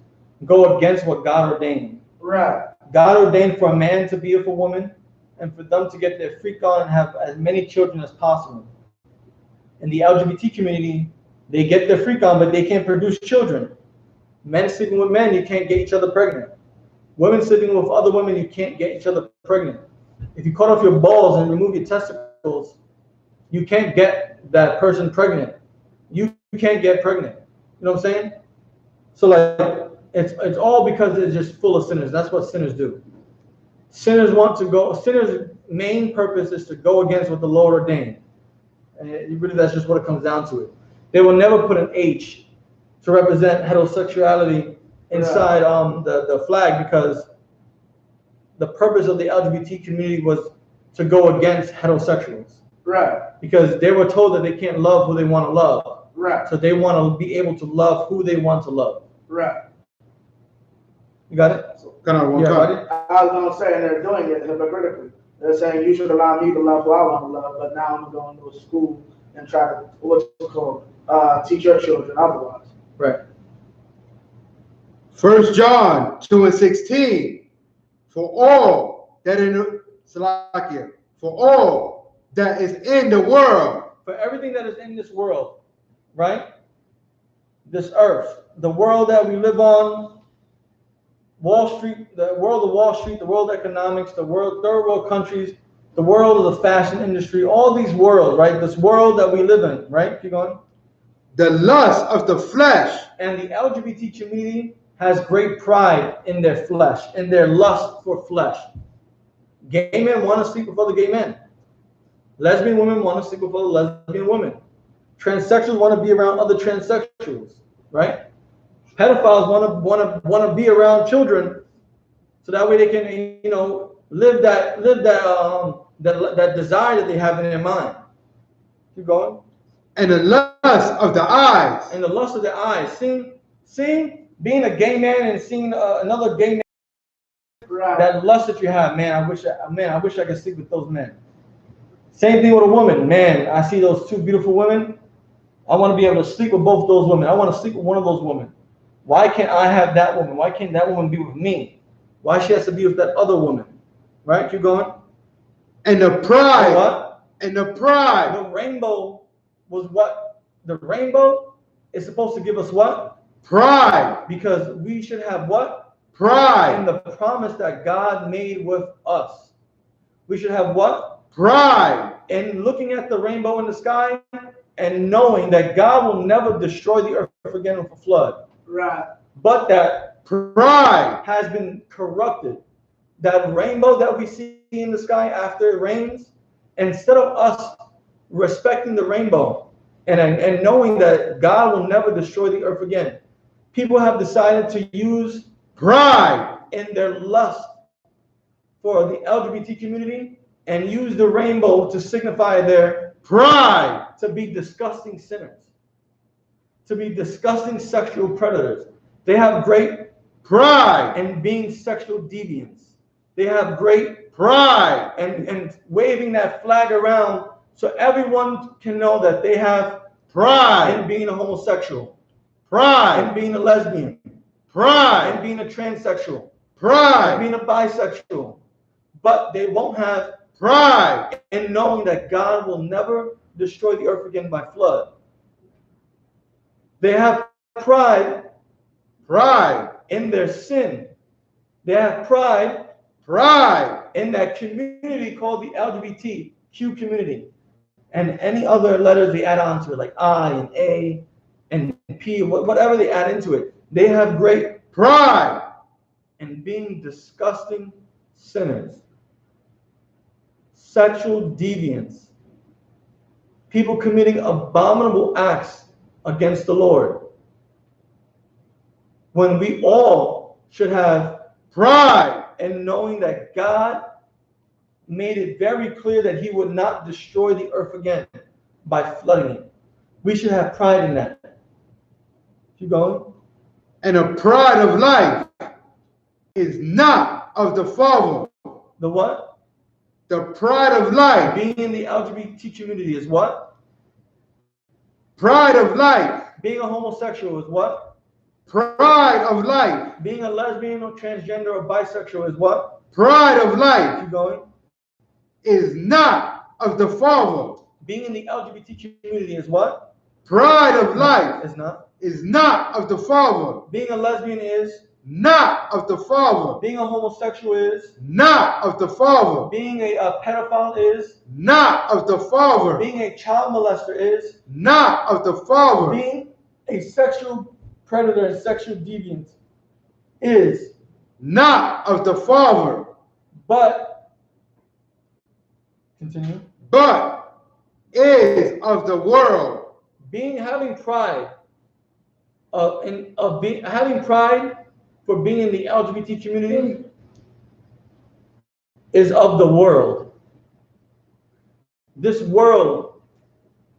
go against what God ordained. Right. God ordained for a man to be with a woman and for them to get their freak on and have as many children as possible. In the LGBT community, they get their freak on, but they can't produce children. Men sleeping with men, you can't get each other pregnant. Women sleeping with other women, you can't get each other pregnant. If you cut off your balls and remove your testicles, you can't get that person pregnant. You can't get pregnant. You know what I'm saying? So like, it's all because it's just full of sinners. That's what sinners do. Sinners main purpose is to go against what the Lord ordained. And really, that's just what it comes down to it. They will never put an H to represent heterosexuality inside the flag because the purpose of the LGBT community was to go against heterosexuals. Right. Because they were told that they can't love who they want to love. Right. So they want to be able to love who they want to love. Right. You got it? Can I I was going to say, and they're doing it hypocritically. They're saying you should allow me to love who I want to love, but now I'm going to a school and try to, teach your children otherwise. Right. 1 John 2 and 16. For all that is in the world. For everything that is in this world, right? This earth, the world that we live on, Wall Street, the world of Wall Street, the world of economics, the world, third world countries, the world of the fashion industry, all these worlds, right? This world that we live in, right? Keep going. The lust of the flesh. And the LGBT community has great pride in their flesh, in their lust for flesh. Gay men want to sleep with other gay men. Lesbian women want to sleep with other lesbian women. Transsexuals want to be around other transsexuals, right? Pedophiles want to be around children, so that way they can, you know, live that desire that they have in their mind. Keep going. And the lust of the eyes. And the lust of the eyes. Seeing being a gay man and seeing another gay man. Right. That lust that you have, man. I wish I could sleep with those men. Same thing with a woman, man. I see those two beautiful women. I want to be able to sleep with both those women. I want to sleep with one of those women. Why can't I have that woman? Why can't that woman be with me? Why she has to be with that other woman? Right? Keep going. And the pride. And what? And the pride. The rainbow was what? The rainbow is supposed to give us what? Pride. Because we should have what? Pride. And the promise that God made with us. We should have what? Pride. And looking at the rainbow in the sky and knowing that God will never destroy the earth again with a flood. Right. But that pride has been corrupted. That rainbow that we see in the sky after it rains, instead of us respecting the rainbow and knowing that God will never destroy the earth again, people have decided to use pride in their lust for the LGBT community and use the rainbow to signify their pride to be disgusting sinners, to be disgusting sexual predators. They have great pride in being sexual deviants. They have great pride and waving that flag around so everyone can know that they have pride in being a homosexual, pride in being a lesbian, pride in being a transsexual, pride in being a bisexual. But they won't have pride in knowing that God will never destroy the earth again by flood. They have pride in their sin. They have pride in that community called the LGBTQ community. And any other letters they add on to it, like I and A and P, whatever they add into it. They have great pride in being disgusting sinners, sexual deviants, people committing abominable acts against the Lord. When we all should have pride in knowing that God made it very clear that he would not destroy the earth again by flooding it. We should have pride in that. Keep going. And the pride of life is not of the Father. The what? The pride of life. Being in the LGBT community is what? Pride of life. Being a homosexual is what? Pride of life. Being a lesbian or transgender or bisexual is what? Pride of life. Keep going. Is not of the Father. Being in the LGBT community is what? Pride of life is not. Is not of the Father. Being a lesbian is not of the Father. Being a homosexual is not of the Father. Being a pedophile is not of the Father. Being a child molester is not of the Father. Being a sexual predator and sexual deviant is not of the Father. But continue. But is of the world. Having pride having pride for being in the LGBT community is of the world. This world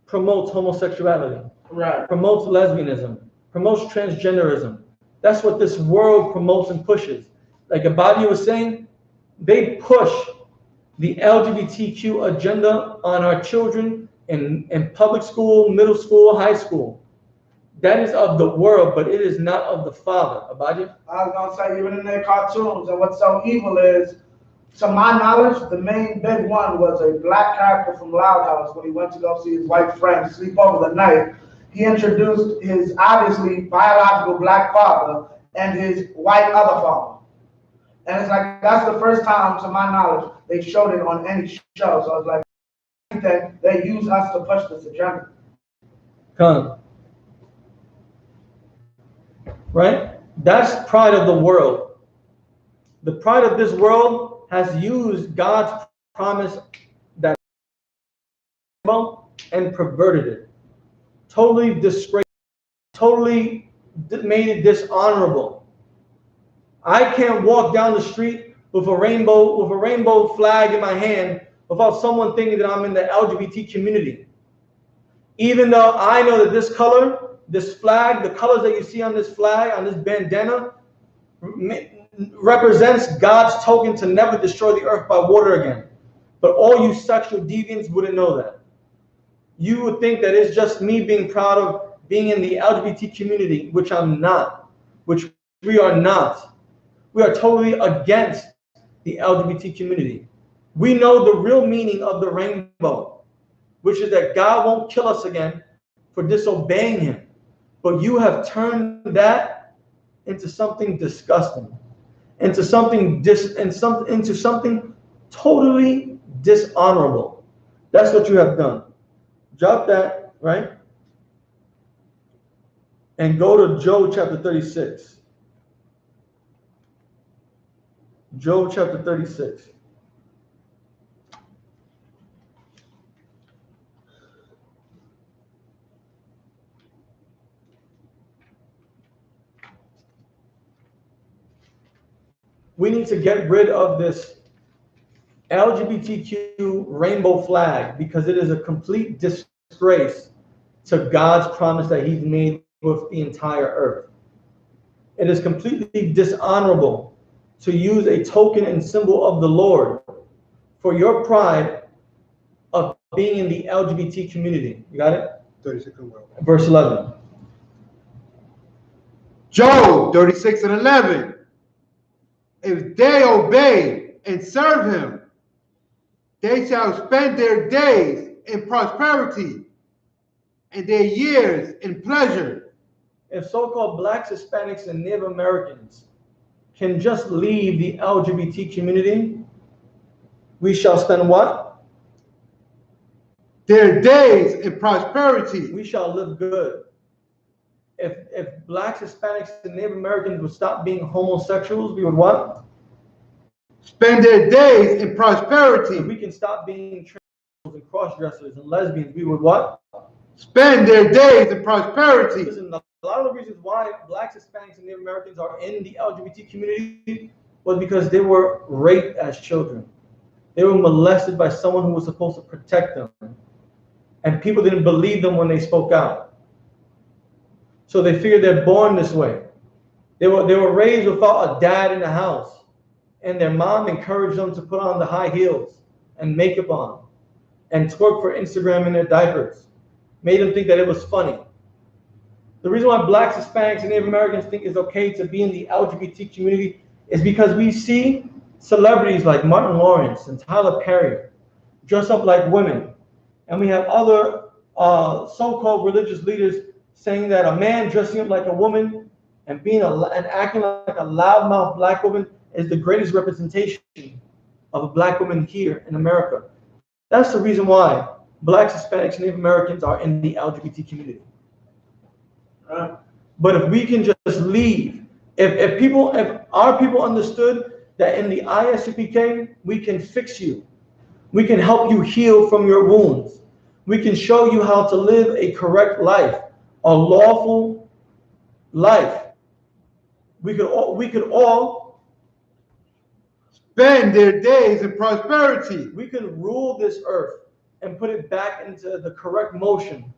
promotes homosexuality, right? Promotes lesbianism, promotes transgenderism. That's what this world promotes and pushes. Like Abadi was saying, they push the LGBTQ agenda on our children in public school, middle school, high school. That is of the world, but it is not of the Father. Abadi? I was going to say, even in their cartoons, and what's so evil is, to my knowledge, the main big one was a black character from Loud House when he went to go see his white friend sleep over the night. He introduced his obviously biological black father and his white other father. And it's like, that's the first time, to my knowledge, they showed it on any show. So it's like, that they use us to push this agenda. Come. Right? That's pride of the world. The pride of this world has used God's promise that and perverted it. Totally disgraced, totally made it dishonorable. I can't walk down the street with a rainbow flag in my hand without someone thinking that I'm in the LGBT community. Even though I know that this color, this flag, the colors that you see on this flag, on this bandana, represents God's token to never destroy the earth by water again. But all you sexual deviants wouldn't know that. You would think that it's just me being proud of being in the LGBT community, which I'm not, which we are not. We are totally against the LGBT community. We know the real meaning of the rainbow, which is that God won't kill us again for disobeying him. But you have turned that into something disgusting, into something totally dishonorable. That's what you have done. Drop that, right? And go to Job chapter 36. Job chapter 36. We need to get rid of this LGBTQ rainbow flag because it is a complete disgrace to God's promise that he's made with the entire earth. It is completely dishonorable to use a token and symbol of the Lord for your pride of being in the LGBT community. You got it? 36 Verse 11. Job 36 and 11. If they obey and serve him, they shall spend their days in prosperity and their years in pleasure. If so-called blacks, Hispanics, and Native Americans can just leave the LGBT community, we shall spend what? Their days in prosperity. We shall live good. If blacks, Hispanics, and Native Americans would stop being homosexuals, we would what? Spend their days in prosperity. If we can stop being trans and cross-dressers and lesbians, we would what? Spend their days in prosperity. Listen, a lot of the reasons why blacks, Hispanics, and Native Americans are in the LGBT community was because they were raped as children. They were molested by someone who was supposed to protect them. And people didn't believe them when they spoke out. So they figured they're born this way. They were raised without a dad in the house. And their mom encouraged them to put on the high heels and makeup on and twerk for Instagram in their diapers. Made them think that it was funny. The reason why blacks, Hispanics, and Native Americans think it's okay to be in the LGBT community is because we see celebrities like Martin Lawrence and Tyler Perry dress up like women. And we have other so-called religious leaders saying that a man dressing up like a woman and acting like a loudmouth black woman is the greatest representation of a black woman here in America. That's the reason why blacks, Hispanics, and Native Americans are in the LGBT community. But if we can just leave, if our people understood that in the I.S.U.P.K, we can fix you, we can help you heal from your wounds, we can show you how to live a correct life, a lawful life. We could all spend their days in prosperity. We can rule this earth and put it back into the correct motion.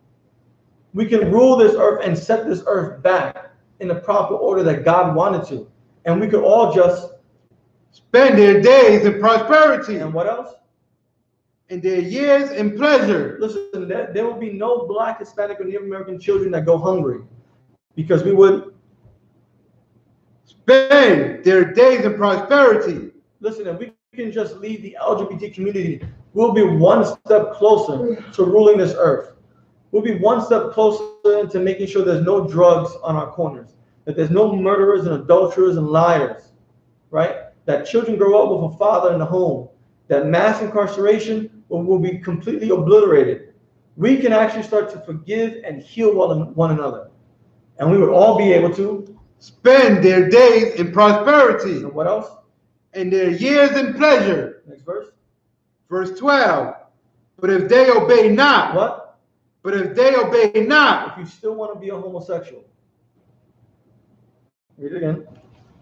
We can rule this earth and set this earth back in the proper order that God wanted to. And we could all just spend their days in prosperity. And what else? And their years in pleasure. Listen, there will be no black, Hispanic, or Native American children that go hungry because we would spend their days in prosperity. Listen, if we can just leave the LGBT community, we'll be one step closer to ruling this earth. We'll be one step closer to making sure there's no drugs on our corners, that there's no murderers and adulterers and liars, right? that children grow up with a father in the home, that mass incarceration will be completely obliterated. We can actually start to forgive and heal one another. And we would all be able to spend their days in prosperity. And what else? And their years in pleasure. Next verse. Verse 12. But if they obey not. What? But if they obey not. If you still want to be a homosexual. Read it again.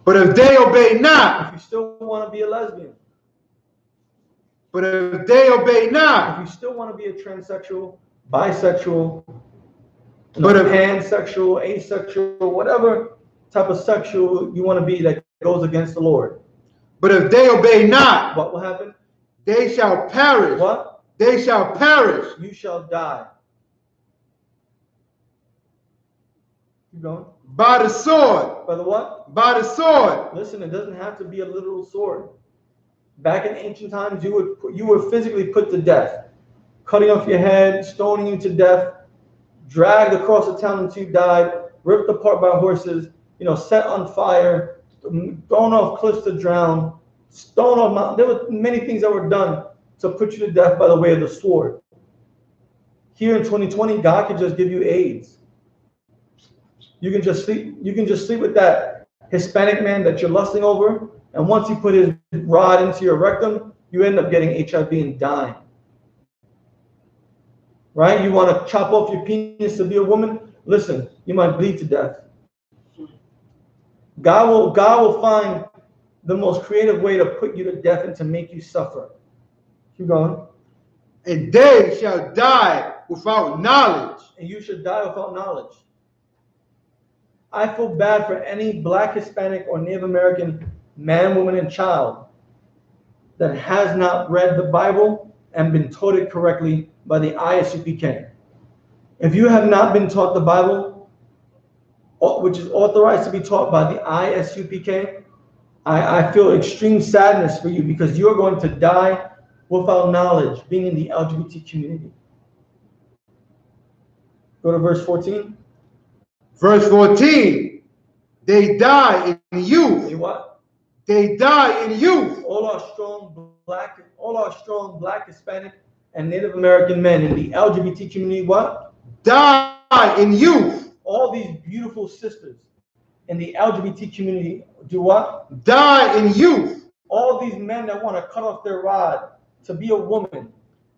But if they obey not. If you still want to be a lesbian. But if they obey not. If you still want to be a transsexual, bisexual, pansexual, asexual, whatever type of sexual you want to be that goes against the Lord. But if they obey not, what will happen? They shall perish. What? They shall perish. You shall die. Keep going. By the sword. By the what? By the sword. Listen, it doesn't have to be a literal sword. Back in ancient times, you were physically put to death, cutting off your head, stoning you to death, dragged across the town until you died, ripped apart by horses, set on fire, thrown off cliffs to drown, stoned off mountains. There were many things that were done to put you to death by the way of the sword. Here in 2020, God can just give you AIDS. You can just sleep. You can just sleep with that Hispanic man that you're lusting over, and once he put his rod into your rectum, you end up getting HIV and dying. Right? You want to chop off your penis to be a woman? Listen, you might bleed to death. God will find the most creative way to put you to death and to make you suffer. Keep going. And they shall die without knowledge. And you should die without knowledge. I feel bad for any Black, Hispanic, or Native American man, woman, and child that has not read the Bible and been taught it correctly by the I.S.U.P.K. If you have not been taught the Bible, which is authorized to be taught by the I.S.U.P.K., I feel extreme sadness for you because you are going to die without knowledge, being in the LGBT community. Go to verse 14. Verse 14. They die in youth. They what? They die in youth. All our strong black, Hispanic, and Native American men in the LGBT community, what? Die in youth. All these beautiful sisters in the LGBT community do what? Die in youth. All these men that want to cut off their rod to be a woman.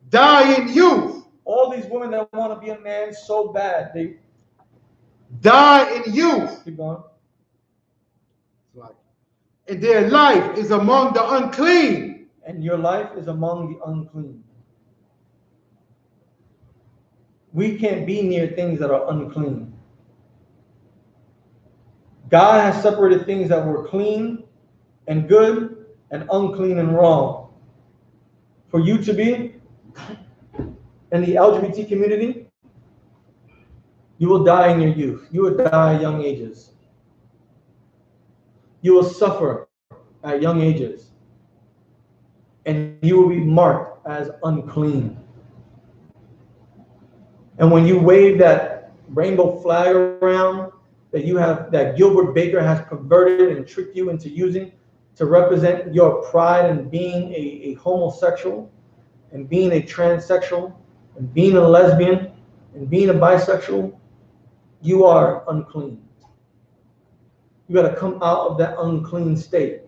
Die in youth. All these women that want to be a man so bad, they die in youth. Keep going. And their life is among the unclean. And your life is among the unclean. We can't be near things that are unclean. God has separated things that were clean and good and unclean and wrong. For you to be in the LGBT community, you will die in your youth. You will die at young ages. You will suffer at young ages. And you will be marked as unclean. And when you wave that rainbow flag around that Gilbert Baker has perverted and tricked you into using to represent your pride in being a homosexual and being a transsexual and being a lesbian and being a bisexual, you are unclean. You got to come out of that unclean state.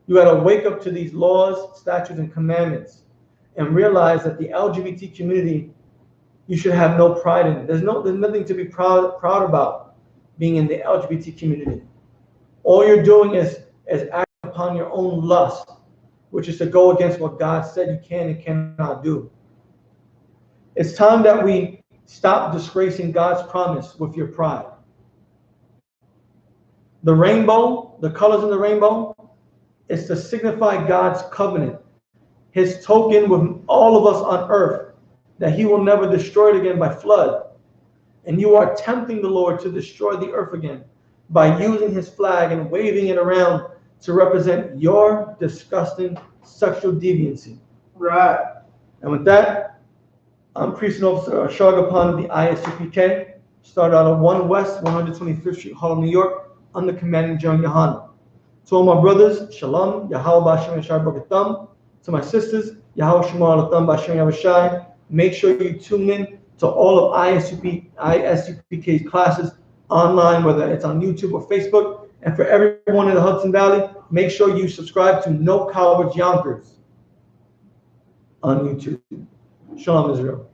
You got to wake up to these laws, statutes, and commandments and realize that the LGBT community, you should have no pride in it. There's nothing to be proud about being in the LGBT community. All you're doing is acting upon your own lust, which is to go against what God said you can and cannot do. It's time that we stop disgracing God's promise with your pride. The rainbow, the colors in the rainbow, is to signify God's covenant, his token with all of us on earth, that he will never destroy it again by flood. And you are tempting the Lord to destroy the earth again by using his flag and waving it around to represent your disgusting sexual deviancy. Right. And with that, I'm Priest and Officer Shagapan of the I.S.U.P.K. Started out at 1 West 125th Street, Harlem, New York, under Commanding General YAHANNA. To all my brothers, Shalom, Yahweh B'Hashem Yashar B'Ketam. To my sisters, Yahweh Shemar Alatam B'Hashem Yahushai. Make sure you tune in to all of ISUPK's classes online, whether it's on YouTube or Facebook. And for everyone in the Hudson Valley, make sure you subscribe to No College Yonkers on YouTube. Shalom, Israel.